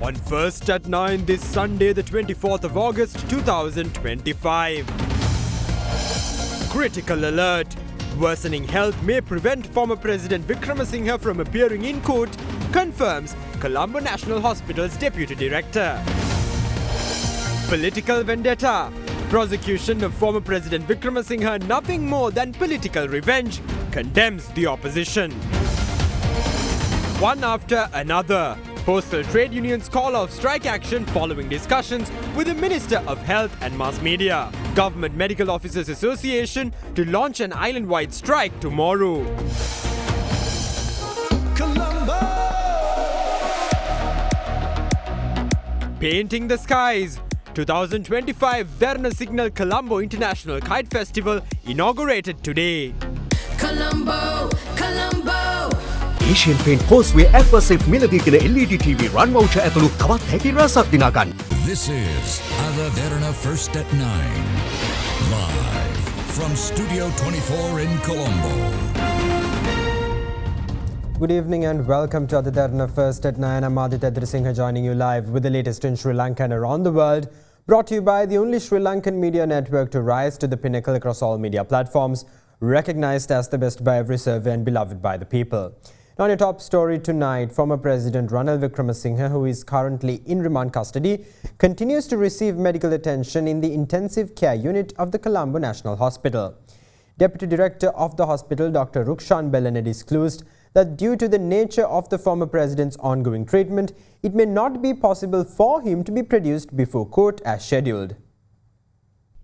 on First at 9 this Sunday, the 24th of August 2025. Critical alert. Worsening health may prevent former President Wickremesinghe from appearing in court, confirms Colombo National Hospital's Deputy Director. Political vendetta. Prosecution of former President Wickremesinghe nothing more than political revenge, condemns the opposition. One after another. Postal trade unions call off strike action following discussions with the Minister of Health and Mass Media. Government Medical Officers Association to launch an island-wide strike tomorrow. Colombo! Painting the skies. 2025 Derana Signal Colombo International Kite Festival inaugurated today. Colombo, Colombo. Asian Paint Causeway Aquasif Miladikina LED TV run voucher ඇතුළු තවත් හැකි රසක් දිනා ගන්න. This is Ada Derana First at 9. Live from Studio 24 in Colombo. Good evening and welcome to Ada Derana First at 9. I'm Aditya Singh joining you live with the latest in Sri Lanka and around the world. Brought to you by the only Sri Lankan media network to rise to the pinnacle across all media platforms. Recognized as the best by every survey and beloved by the people. Now, on your top story tonight, former President Ranil Wickremesinghe, who is currently in remand custody, continues to receive medical attention in the intensive care unit of the Colombo National Hospital. Deputy Director of the hospital, Dr. Rukshan Belane, disclosed that due to the nature of the former president's ongoing treatment, it may not be possible for him to be produced before court as scheduled.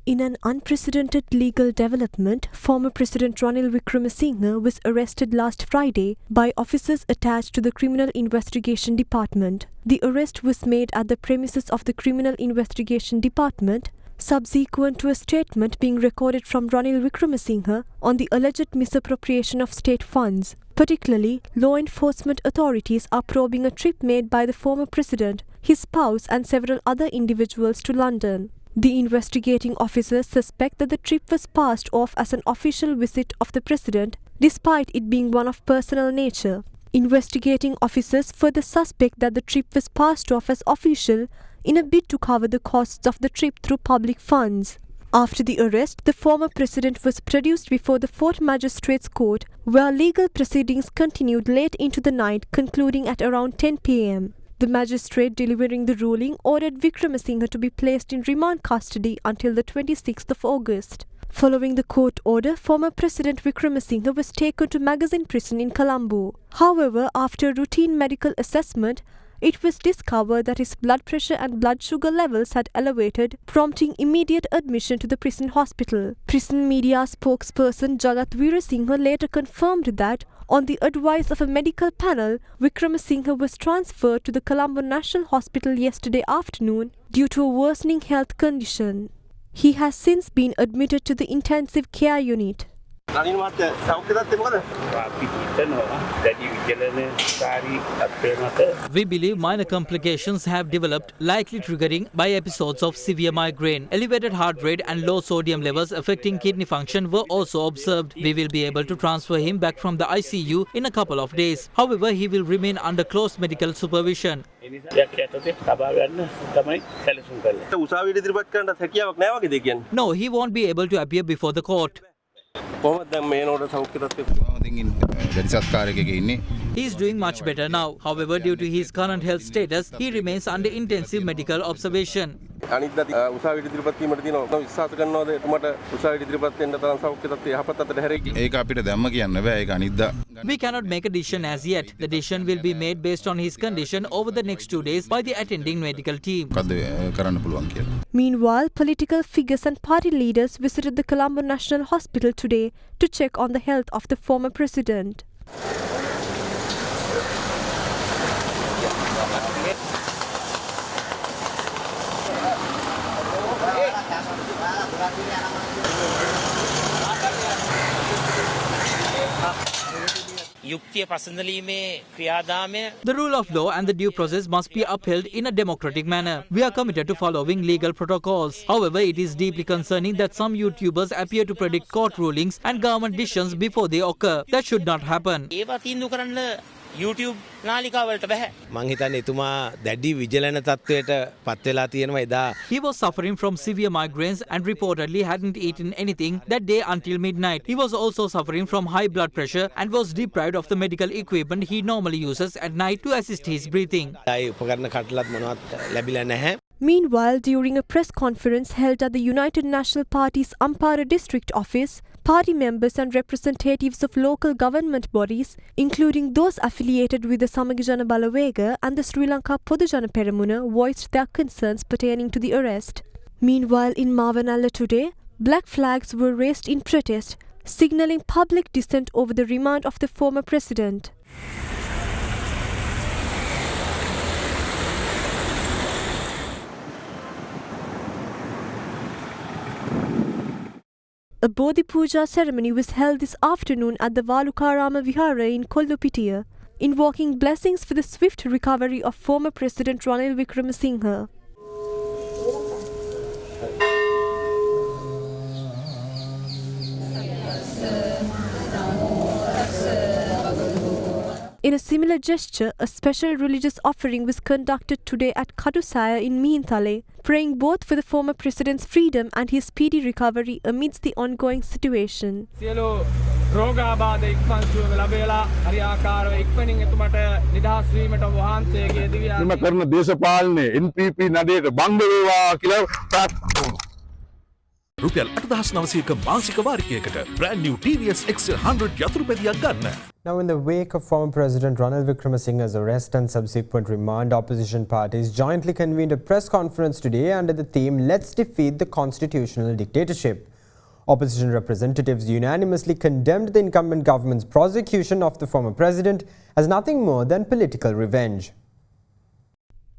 In an unprecedented legal development, former President Ranil Wickremesinghe was arrested last Friday by officers attached to the Criminal Investigation Department. The arrest was made at the premises of the Criminal Investigation Department, subsequent to a statement being recorded from Ranil Wickremesinghe on the alleged misappropriation of state funds. Particularly, law enforcement authorities are probing a trip made by the former president, his spouse and several other individuals to London. The investigating officers suspect that the trip was passed off as an official visit of the president, despite it being one of personal nature. Investigating officers further suspect that the trip was passed off as official in a bid to cover the costs of the trip through public funds. After the arrest, the former president was produced before the Fort Magistrates Court, where legal proceedings continued late into the night, concluding at around 10 p.m. The magistrate delivering the ruling ordered Wickremesinghe to be placed in remand custody until the 26th of August. Following the court order, former President Wickremesinghe was taken to Magazine Prison in Colombo. However, after routine medical assessment, it was discovered that his blood pressure and blood sugar levels had elevated, prompting immediate admission to the prison hospital. Prison media spokesperson Jagat Veerasinghe later confirmed that, on the advice of a medical panel, Wickremesinghe was transferred to the Colombo National Hospital yesterday afternoon due to a worsening health condition. He has since been admitted to the intensive care unit. We believe minor complications have developed, likely triggering by episodes of severe migraine. Elevated heart rate and low sodium levels affecting kidney function were also observed. We will be able to transfer him back from the ICU in a couple of days. However, he will remain under close medical supervision. No, he won't be able to appear before the court. He is doing much better now. However, due to his current health status, he remains under intensive medical observation. We cannot make a decision as yet. The decision will be made based on his condition over the next 2 days by the attending medical team. Meanwhile, political figures and party leaders visited the Colombo National Hospital today to check on the health of the former president. The rule of law and the due process must be upheld in a democratic manner. We are committed to following legal protocols. However, it is deeply concerning that some YouTubers appear to predict court rulings and government decisions before they occur. That should not happen. YouTube නාලිකාවලට බෑ. මං හිතන්නේ එතුමා දැඩි විජලන තත්වයට පත් වෙලා තියෙනවා එදා. He was suffering from severe migraines and reportedly hadn't eaten anything that day until midnight. He was also suffering from high blood pressure and was deprived of the medical equipment he normally uses at night to assist his breathing. ඒ උපකරණ කටලත් මොනවත් ලැබිලා නැහැ. Meanwhile, during a press conference held at the United National Party's Ampara district office, party members and representatives of local government bodies, including those affiliated with the Samagijana Balawega and the Sri Lanka Podujana Peramuna, voiced their concerns pertaining to the arrest. Meanwhile, in Mavanalla today, black flags were raised in protest, signalling public dissent over the remand of the former president. A Bodhi Puja ceremony was held this afternoon at the Valukarama Vihara in Kollupitiya, invoking blessings for the swift recovery of former President Ranil Wickremesinghe. In a similar gesture, a special religious offering was conducted today at Kadusaya in Mihintale, praying both for the former president's freedom and his speedy recovery amidst the ongoing situation. රුපියල් 8900ක මාසික වාරිකයකට brand new TVS Excel 100 යතුරු පැදියක් ගන්න. Now, in the wake of former President Ranil Wickremesinghe's arrest and subsequent remand, opposition parties jointly convened a press conference today under the theme "Let's Defeat the Constitutional Dictatorship." Opposition representatives unanimously condemned the incumbent government's prosecution of the former president as nothing more than political revenge.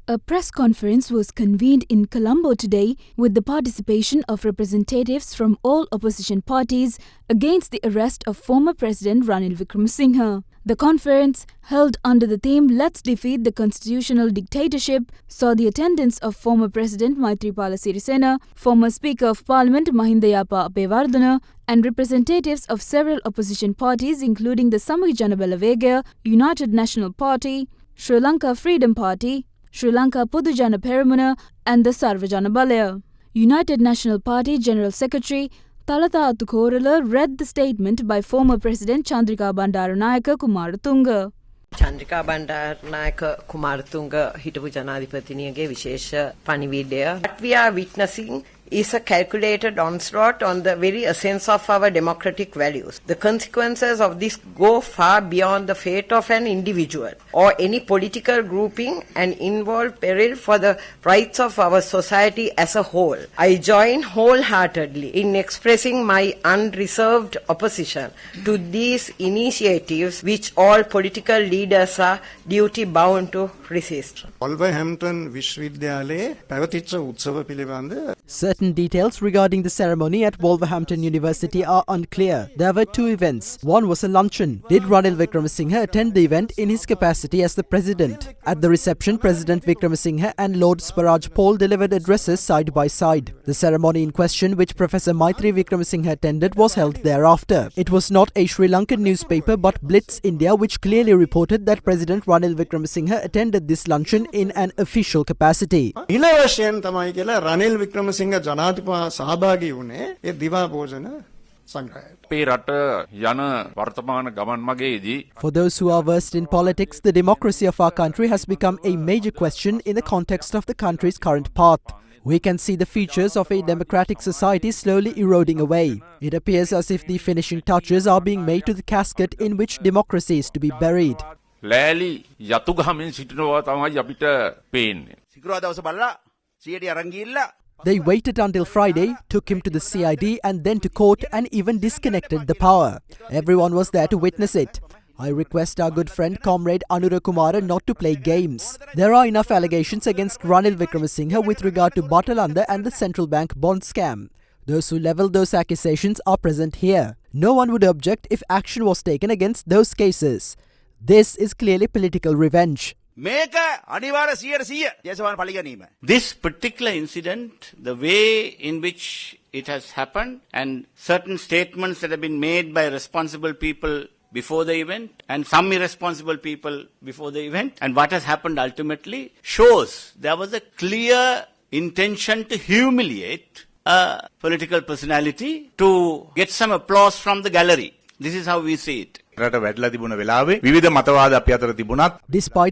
A press conference was convened in Colombo today with the participation of representatives from all opposition parties against the arrest of former President Ranil Wickremesinghe. The conference, held under the theme "Let's Defeat the Constitutional Dictatorship," saw the attendance of former President Maithripala Sirisena, former Speaker of Parliament Mahinda Yapa Abeyewardena, and representatives of several opposition parties including the Samagijana Balawega, United National Party, Sri Lanka Freedom Party, Sri Lanka Podujana Peramuna and the Sarvajana Balaya. United National Party General Secretary Talatha Attukorala read the statement by former President Chandrika Bandaranayake Kumaratunga. Chandrika Bandaranaike Kumaratunga හිටපු ජනාධිපතිනියගේ විශේෂ පණිවිඩය. What we are witnessing is a calculated onslaught on the very essence of our democratic values. The consequences of this go far beyond the fate of an individual or any political grouping and involve peril for the rights of our society as a whole. I join wholeheartedly in expressing my unreserved opposition to these initiatives which all political leaders are duty bound to resist. Wolverhampton විශ්වවිද්‍යාලයේ පැවතිච්ච උත්සව පිළිබඳ Certain details regarding the ceremony at Wolverhampton University are unclear. There were two events. One was a luncheon. Did Ranil Wickremesinghe attend the event in his capacity as the president? At the reception, President Wickremesinghe and Lord Swaraj Paul delivered addresses side by side. The ceremony in question, which Professor Maitri Wickremesinghe attended, was held thereafter. It was not a Sri Lankan newspaper but Blitz India which clearly reported that President Ranil Wickremesinghe attended this luncheon in an official capacity. Ranil Wickremesinghe ජනාධිපති සහභාගී වුණේ ඒ දිවා භෝජන සංග්‍රහයට. For those who are versed in politics, the democracy of our country has become a major question in the context of the country's current path. We can see the features of a democratic society slowly eroding away. It appears as if the finishing touches are being made to the casket in which democracy is to be buried. They waited until Friday, took him to the CID and then to court and even disconnected the power. Everyone was there to witness it. I request our good friend Comrade Anura Kumara not to play games. There are enough allegations against Ranil Wickremesinghe with regard to Batalanda and the central bank bond scam. Those who level those accusations are present here. No one would object if action was taken against those cases. This is clearly political revenge. This particular incident, the way in which it has happened and certain statements that have been made by responsible people before the event and some irresponsible people before the event. And what has happened ultimately shows there was a clear intention to humiliate a political personality to get some applause from the gallery. This is how we see it. Despite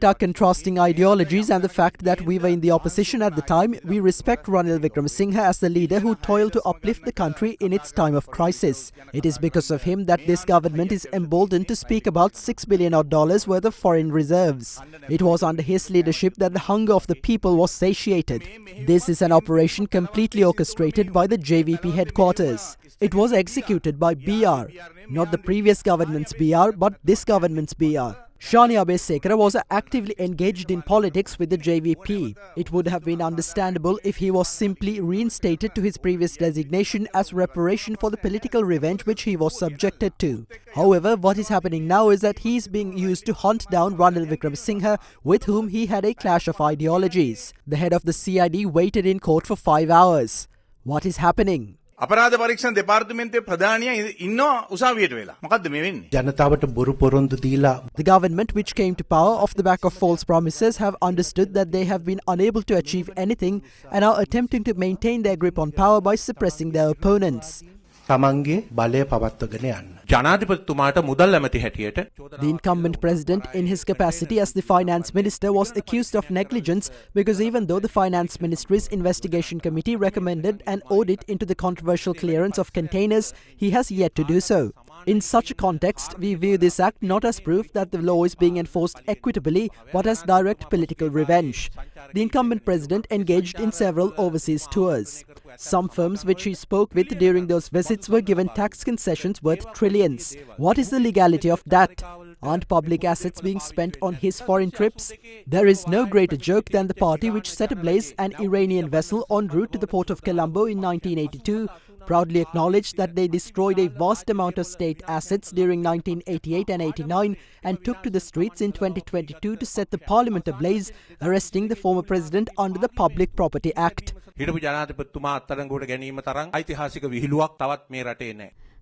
our contrasting ideologies and the fact that we were in the opposition at the time, we respect Ranil Wickremesinghe as the leader who toiled to uplift the country in its time of crisis. It is because of him that this government is emboldened to speak about $6 billion worth of foreign reserves. It was under his leadership that the hunger of the people was satiated. This is an operation completely orchestrated by the JVP headquarters. It was executed by BR, not the previous government's BR, but this government's BR. Shani Abesekara was actively engaged in politics with the JVP. It would have been understandable if he was simply reinstated to his previous designation as reparation for the political revenge which he was subjected to. However, what is happening now is that he is being used to hunt down Ranil Wickremesinghe, with whom he had a clash of ideologies. The head of the CID waited in court for 5 hours. What is happening? අපරාධ පරීක්ෂණ දෙපාර්තමේන්තුවේ ප්‍රධානියා ඉන්නවා උසාවියට වෙලා. මොකද්ද මේ වෙන්නේ? ජනතාවට බොරු පොරොන්දු දීලා. The government which came to power off the back of false promises have understood that they have been unable to achieve anything and are attempting to maintain their grip on power by suppressing their opponents. තමන්ගේ බලය පවත්වාගෙන යන්න. ජනාධිපතිතුමාට මුදල් ඇමති හැටියට The incumbent president, in his capacity as the finance minister, was accused of negligence because even though the finance ministry's investigation committee recommended an audit into the controversial clearance of containers, he has yet to do so. In such a context, we view this act not as proof that the law is being enforced equitably, but as direct political revenge. The incumbent president engaged in several overseas tours. Some firms which he spoke with during those visits were given tax concessions worth trillions. What is the legality of that? Aren't public assets being spent on his foreign trips? There is no greater joke than the party which set ablaze an Iranian vessel en route to the port of Colombo in 1982, proudly acknowledged that they destroyed a vast amount of state assets during 1988 and 89 and took to the streets in 2022 to set the parliament ablaze, arresting the former president under the Public Property Act.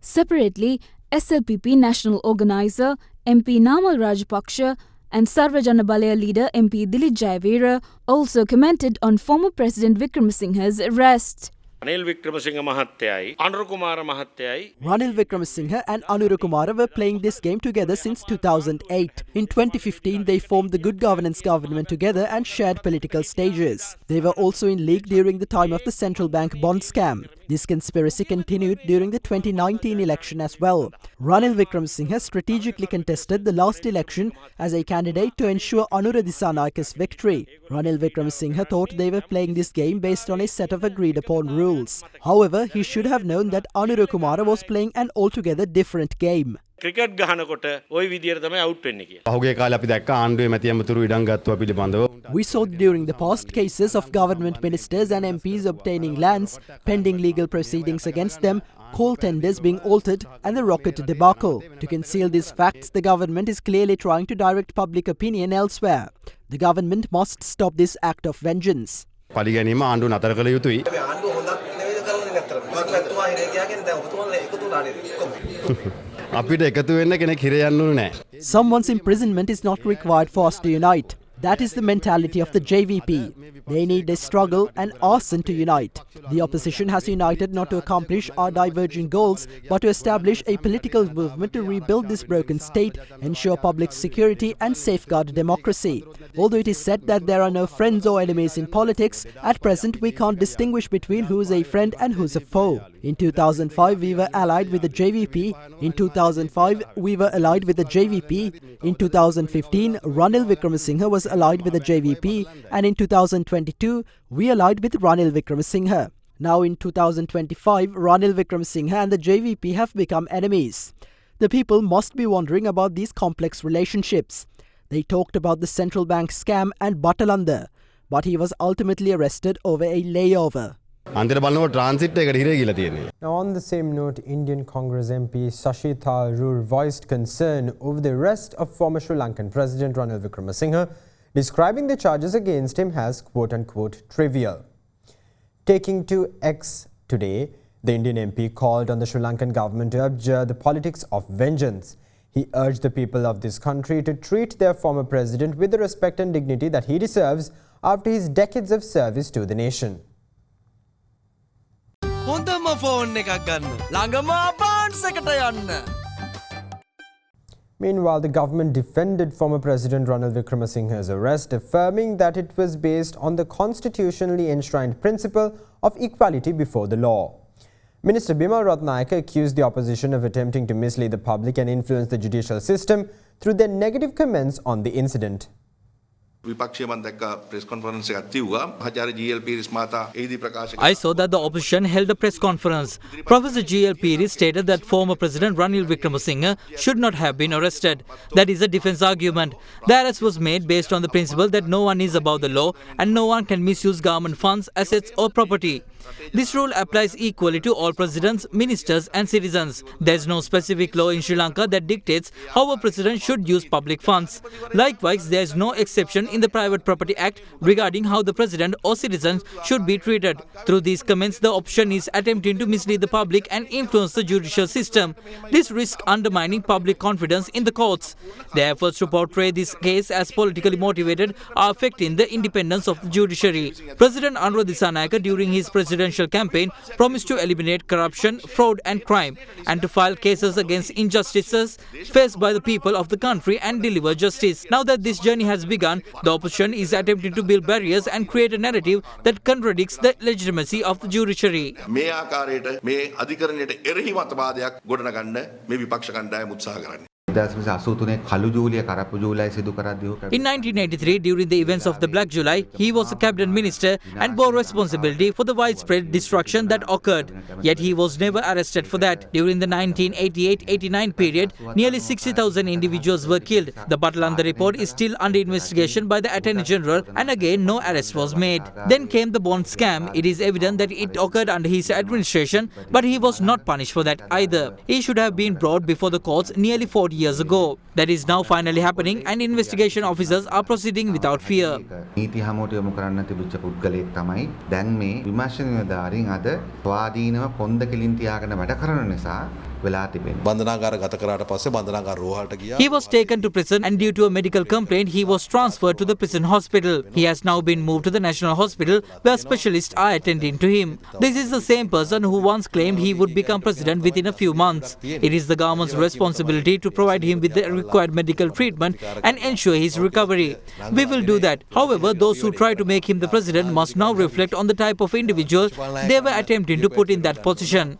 Separately, SLPP national organizer MP Namal Rajapaksa and Sarvajana Balaya leader MP Dilip Jayavira also commented on former President Wickremesinghe's arrest. Ranil Wickremesinghe Mahathayai, Anurukumara Mahathayai. Ranil Wickremesinghe and Anurukumara were playing this game together since 2008. In 2015, they formed the Good Governance government together and shared political stages. They were also in league during the time of the central bank bond scam. This conspiracy continued during the 2019 election as well. Ranil Wickremesinghe strategically contested the last election as a candidate to ensure Anura Dissanayaka's victory. Ranil Wickremesinghe thought they were playing this game based on a set of agreed upon rules. However, he should have known that Anurukumara was playing an altogether different game. Cricket ගහනකොට ওই විදියට තමයි out වෙන්නේ කියලා. පහුගිය කාලේ අපි දැක්ක ආණ්ඩුවේ මැති ඇමතුරු ඉඩම් ගත්තා පිළිබඳව. We saw during the past cases of government ministers and MPs obtaining lands, pending legal proceedings against them, call tenders being altered and the rocket debacle. To conceal these facts, the government is clearly trying to direct public opinion elsewhere. The government must stop this act of vengeance. පලි ගැනීම ආණ්ඩුව නතර කළ යුතුයි. අපිට එකතු වෙන්න කෙනෙක් හිර යන්න ඕනේ නැහැ. Someone's imprisonment is not required for us to unite. That is the mentality of the JVP. They need a struggle and arson to unite. The opposition has united not to accomplish our diverging goals, but to establish a political movement to rebuild this broken state, ensure public security and safeguard democracy. Although it is said that there are no friends or enemies in politics, at present we can't distinguish between who is a friend and who's a foe. In 2005, we were allied with the JVP. In 2005, we were allied with the JVP. In 2015, Ranil Wickremesinghe was allied with the JVP, and in 2022, we allied with Ranil Wickremesinghe. Now in 2025, Ranil Wickremesinghe and the JVP have become enemies. The people must be wondering about these complex relationships. They talked about the central bank scam and Batalanda, but he was ultimately arrested over a layover. Now on the same note, Indian Congress MP Shashi Tharoor voiced concern over the arrest of former Sri Lankan President Ranil Wickremesinghe, describing the charges against him as quote-unquote trivial. Taking to X today, the Indian MP called on the Sri Lankan government to abjure the politics of vengeance. He urged the people of this country to treat their former president with the respect and dignity that he deserves after his decades of service to the nation. Meanwhile, the government defended former President Ranil Wickremesinghe's arrest, affirming that it was based on the constitutionally enshrined principle of equality before the law. Minister Bimal Ratnayaka accused the opposition of attempting to mislead the public and influence the judicial system through their negative comments on the incident. I saw that the opposition held a press conference. Professor G.L. Piri stated that former President Ranil Wickremesinghe should not have been arrested. That is a defense argument. The arrest was made based on the principle that no one is above the law and no one can misuse government funds, assets or property. This rule applies equally to all presidents, ministers and citizens. There is no specific law in Sri Lanka that dictates how a president should use public funds. Likewise, there is no exception in the Private Property Act regarding how the president or citizens should be treated. Through these comments, the opposition is attempting to mislead the public and influence the judicial system. This risks undermining public confidence in the courts. The efforts to portray this case as politically motivated are affecting the independence of the judiciary. President Anura Dissanayake, during his presidential campaign, promised to eliminate corruption, fraud and crime and to file cases against injustices faced by the people of the country and deliver justice. Now that this journey has begun, the opposition is attempting to build barriers and create a narrative that contradicts the legitimacy of the judiciary. In 1983, during the events of the Black July, he was a cabinet minister and bore responsibility for the widespread destruction that occurred. Yet he was never arrested for that. During the 1988-89 period, nearly 60,000 individuals were killed. The Batalanda report is still under investigation by the Attorney General and again no arrest was made. Then came the bond scam. It is evident that it occurred under his administration, but he was not punished for that either. He should have been brought before the courts nearly 40 years ago. That is now finally happening and investigation officers are proceeding without fear. He was taken to prison and due to a medical complaint, he was transferred to the prison hospital. He has now been moved to the National Hospital where specialists are attending to him. This is the same person who once claimed he would become president within a few months. It is the government's responsibility to provide him with the required medical treatment and ensure his recovery. We will do that. However, those who try to make him the president must now reflect on the type of individual they were attempting to put in that position.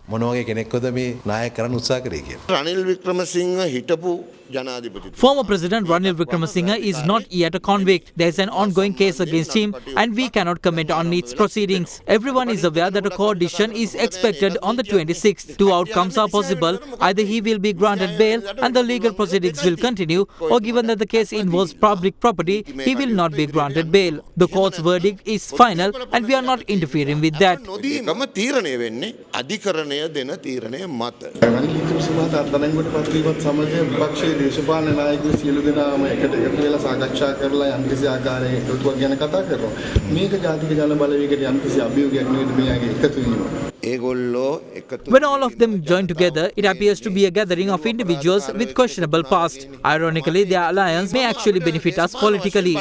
Former President Ranil Wickremesinghe is not yet a convict. There is an ongoing case against him and we cannot comment on its proceedings. Everyone is aware that a court decision is expected on the 26th. Two outcomes are possible. Either he will be granted bail and the legal proceedings will continue, or given that the case involves public property, he will not be granted bail. The court's verdict is final and we are not interfering with that. දේශපාලන නායකයෝ සියලු දෙනාම එකට එකතු වෙලා සාකච්ඡා කරලා යම්කිසි ආකාරයක එකතුවක් ගැන කතා කරනවා. මේක ජාතික ජන බලවේගයට යම්කිසි අභියෝගයක් නෙවෙයි මෙයාගේ එකතු වීම. When all of them join together, it appears to be a gathering of individuals with questionable past. Ironically, their alliance may actually benefit us politically.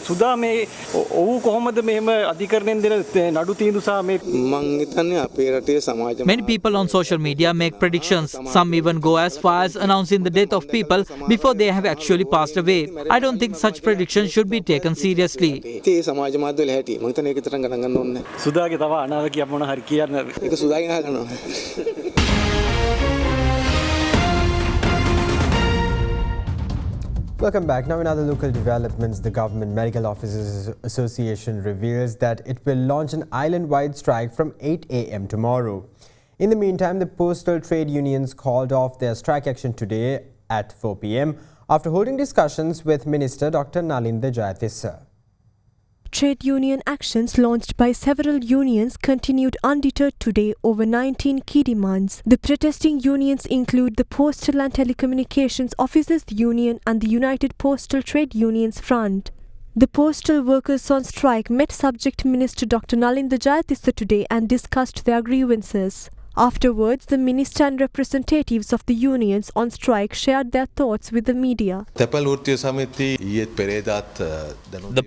Suda මේ ඔව් කොහොමද මෙහෙම අධිකරණයෙන් දෙන නඩු තීන්දුව සහ මේ මං හිතන්නේ අපේ රටේ සමාජ Many people on social media make predictions. Some even go as far as announcing the death of people before they have actually passed away. I don't think such predictions should be taken seriously. ඒ සමාජ මාධ්‍යවල හැටි මං හිතන්නේ ඒක තරම් ගණන් ගන්න ඕනේ නැහැ. සුදාගේ තව අනාගතය මොන හරි කියන්න ඒක සුදාගෙන් අහගන්නවා. Welcome back. Now in other local developments, the Government Medical Officers Association reveals that it will launch an island-wide strike from 8 a.m. tomorrow. In the meantime, the postal trade unions called off their strike action today at 4 p.m. after holding discussions with Minister Dr. Nalinda Jayatissa. Trade union actions launched by several unions continued undeterred today over 19 key demands. The protesting unions include the Postal and Telecommunications Officers Union and the United Postal Trade Unions Front. The postal workers on strike met Subject Minister Dr. Nalinda Jayatissa today and discussed their grievances. Afterwards, the minister and representatives of the unions on strike shared their thoughts with the media. The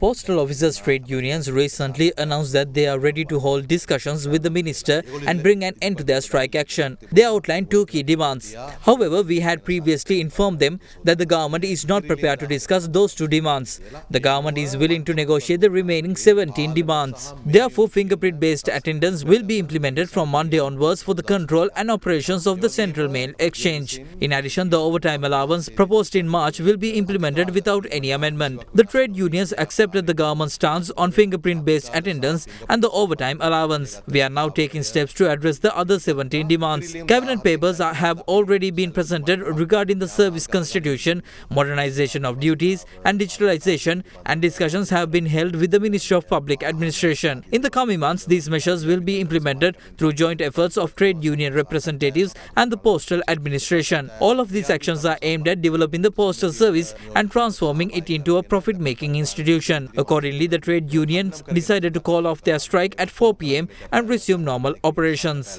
postal officers' trade unions recently announced that they are ready to hold discussions with the minister and bring an end to their strike action. They outlined two key demands. However, we had previously informed them that the government is not prepared to discuss those two demands. The government is willing to negotiate the remaining 17 demands. Therefore, fingerprint-based attendance will be implemented from Monday onwards for the control and operations of the Central Mail Exchange. In addition, the overtime allowance proposed in March will be implemented without any amendment. The trade unions accepted the government's stance on fingerprint-based attendance and the overtime allowance. We are now taking steps to address the other 17 demands. Cabinet papers have already been presented regarding the service constitution, modernization of duties and digitalization, and discussions have been held with the Ministry of Public Administration. In the coming months, these measures will be implemented through joint efforts of trade union representatives and the postal administration. All of these actions are aimed at developing the postal service and transforming it into a profit-making institution. Accordingly, the trade unions decided to call off their strike at 4 p.m. and resume normal operations.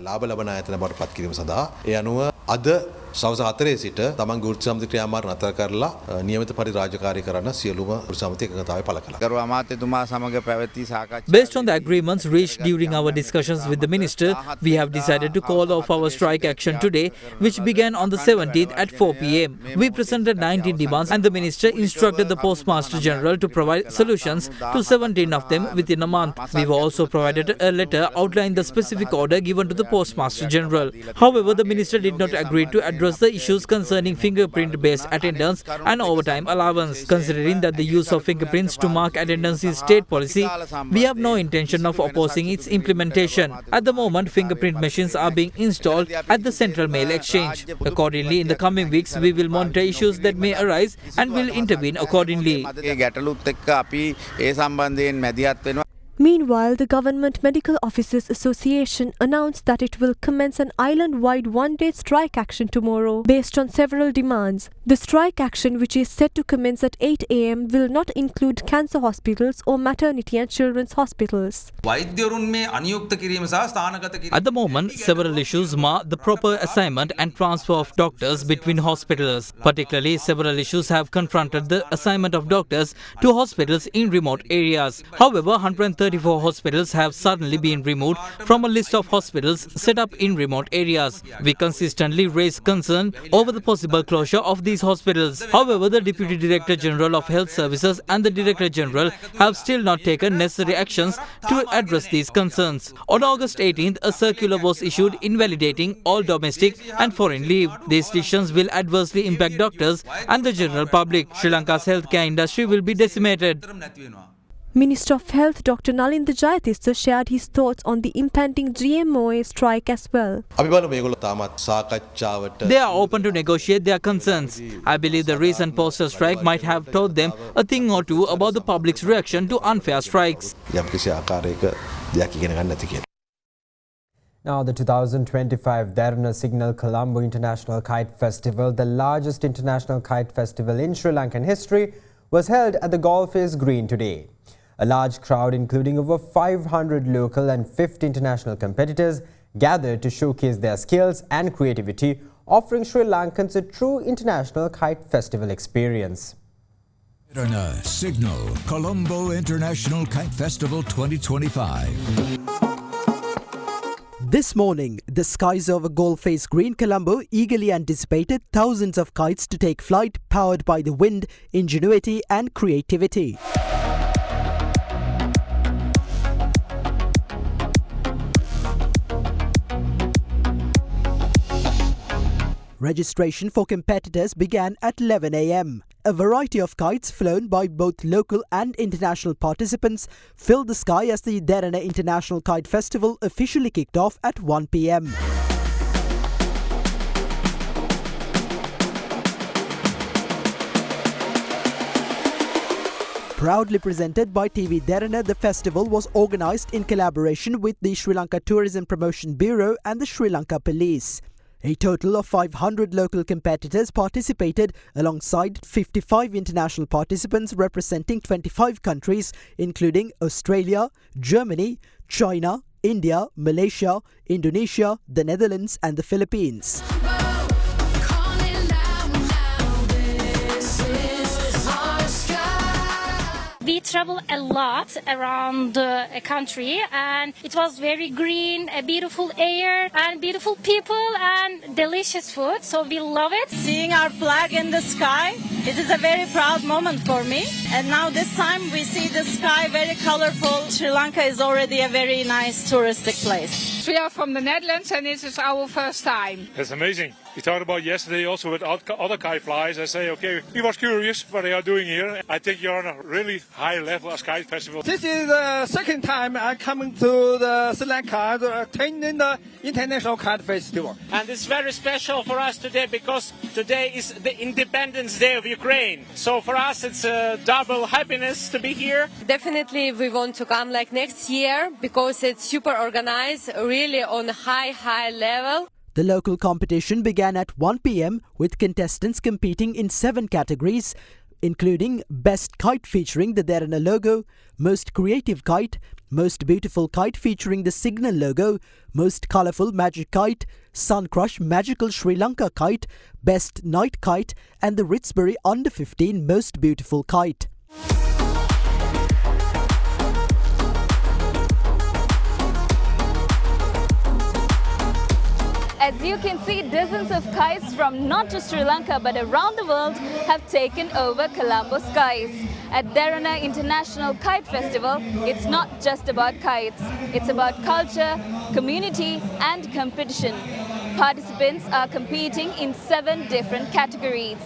සවස 4 සිට තමන්ගේ වෘත්ති සමිති ක්‍රියාමාර්ග නතර කරලා නියමිත පරිදි රාජකාරී කරන්න සියලුම වෘත්ති සමිති එකඟතාවය පළ කළා. ගරු අමාත්‍යතුමා සමග පැවති සාකච්ඡා Based on the agreements reached during our discussions with the minister, we have decided to call off our strike action today, which began on the 17th at 4 p.m. We presented 19 demands and the minister instructed the Postmaster General to provide solutions to 17 of them within a month. We've also provided a letter outlining the specific order given to the Postmaster General. However, the minister did not agree to address the issues concerning fingerprint-based attendance and overtime allowance. Considering that the use of fingerprints to mark attendance is state policy, we have no intention of opposing its implementation. At the moment, fingerprint machines are being installed at the Central Mail Exchange. Accordingly, in the coming weeks, we will monitor issues that may arise and will intervene accordingly. Meanwhile, the Government Medical Officers Association announced that it will commence an island-wide one-day strike action tomorrow based on several demands. The strike action, which is set to commence at 8 a.m., will not include cancer hospitals or maternity and children's hospitals. At the moment, several issues mar the proper assignment and transfer of doctors between hospitals. Particularly, several issues have confronted the assignment of doctors to hospitals in remote areas. However, 134 hospitals have suddenly been removed from a list of hospitals set up in remote areas. We consistently raise concern over the possible closure of these hospitals. However, the Deputy Director General of Health Services and the Director General have still not taken necessary actions to address these concerns. On August 18th, a circular was issued invalidating all domestic and foreign leave. These decisions will adversely impact doctors and the general public. Sri Lanka's healthcare industry will be decimated. Minister of Health Dr. Nalinda Jayatissa shared his thoughts on the impending GMOA strike as well. They are open to negotiate their concerns. I believe the recent postal strike might have told them a thing or two about the public's reaction to unfair strikes. Now, the 2025 Derana Signal Colombo International Kite Festival, the largest international kite festival in Sri Lankan history, was held at the Golfers Green today. A large crowd, including over 500 local and 50 international competitors, gathered to showcase their skills and creativity, offering Sri Lankans a true international kite festival experience. Derana Signal Colombo International Kite Festival 2025. This morning, the skies over Golfers Green, Colombo eagerly anticipated thousands of kites to take flight, powered by the wind, ingenuity and creativity. Registration for competitors began at 11 a.m. A variety of kites flown by both local and international participants filled the sky as the Derana International Kite Festival officially kicked off at 1 p.m. Proudly presented by TV Derana, the festival was organised in collaboration with the Sri Lanka Tourism Promotion Bureau and the Sri Lanka Police. A total of 500 local competitors participated alongside 55 international participants representing 25 countries, including Australia, Germany, China, India, Malaysia, Indonesia, the Netherlands and the Philippines. We travel a lot around the country and it was very green, a beautiful air and beautiful people and delicious food. So we love it. Seeing our flag in the sky, it is a very proud moment for me. And now this time we see the sky very colorful. Sri Lanka is already a very nice touristic place. We are from the Netherlands and this is our first time. It's amazing. We talked about yesterday also with other kite flyers. I say, okay, we was curious what they are doing here. I think you're on a really high level as kite festival. This is the second time I'm coming to the Sri Lanka attending the International Kite Festival. And it's very special for us today because today is the Independence Day of Ukraine. So for us it's a double happiness to be here. Definitely we want to come like next year because it's super organized, really on a high level. The local competition began at 1 p.m. with contestants competing in 7 categories, including Best Kite featuring the Derana logo, Most Creative Kite, Most Beautiful Kite featuring the Signal logo, Most Colourful Magic Kite, Sun Crush Magical Sri Lanka Kite, Best Night Kite and the Ritzbury Under 15 Most Beautiful Kite. As you can see, dozens of kites from not just Sri Lanka but around the world have taken over Colombo skies. At Derana International Kite Festival, it's not just about kites. It's about culture, community and competition. Participants are competing in 7 different categories.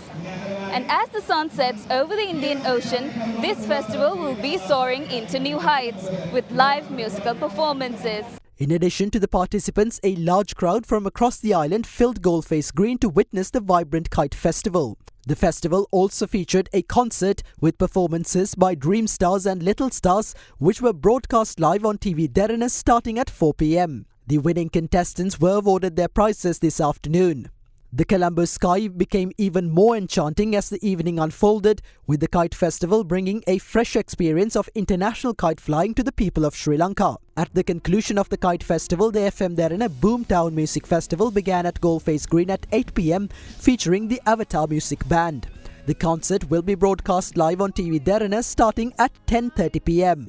And as the sun sets over the Indian Ocean, this festival will be soaring into new heights with live musical performances. In addition to the participants, a large crowd from across the island filled Goldface Green to witness the vibrant kite festival. The festival also featured a concert with performances by Dream Stars and Little Stars, which were broadcast live on TV Derana starting at 4 p.m. The winning contestants were awarded their prizes this afternoon. The Colombo sky became even more enchanting as the evening unfolded, with the kite festival bringing a fresh experience of international kite flying to the people of Sri Lanka. At the conclusion of the kite festival, the FM Derana Boomtown Music Festival began at Goldface Green at 8 p.m, featuring the Avatar Music Band. The concert will be broadcast live on TV Derana starting at 10:30 p.m.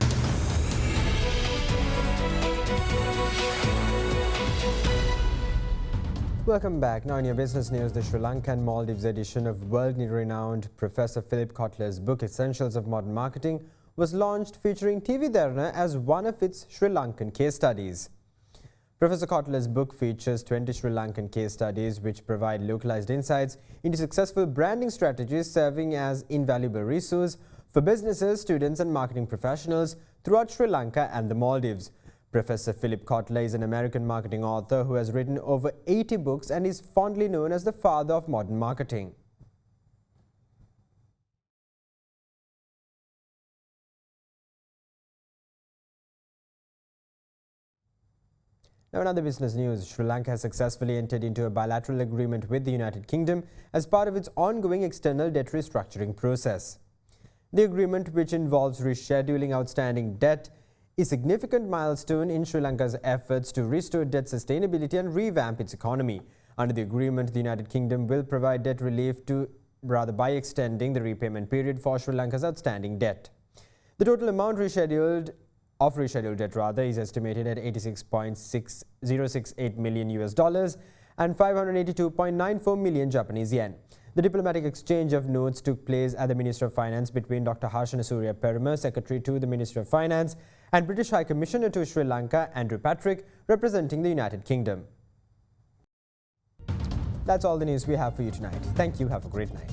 Welcome back. Now in your business news, the Sri Lanka and Maldives edition of world-renowned Professor Philip Kotler's book Essentials of Modern Marketing was launched, featuring TV Derana as one of its Sri Lankan case studies. Professor Kotler's book features 20 Sri Lankan case studies which provide localized insights into successful branding strategies, serving as invaluable resource for businesses, students and marketing professionals throughout Sri Lanka and the Maldives. Professor Philip Kotler is an American marketing author who has written over 80 books and is fondly known as the father of modern marketing. Now in other business news, Sri Lanka has successfully entered into a bilateral agreement with the United Kingdom as part of its ongoing external debt restructuring process. The agreement, which involves rescheduling outstanding debt, is a significant milestone in Sri Lanka's efforts to restore debt sustainability and revamp its economy. Under the agreement, the United Kingdom will provide debt relief by extending the repayment period for Sri Lanka's outstanding debt. The total amount rescheduled debt is estimated at $86.6068 million and 582.94 million Japanese yen. The diplomatic exchange of notes took place at the Ministry of Finance between Dr. Harshana Surya Peruma, Secretary to the Ministry of Finance, and British High Commissioner to Sri Lanka, Andrew Patrick, representing the United Kingdom. That's all the news we have for you tonight. Thank you. Have a great night.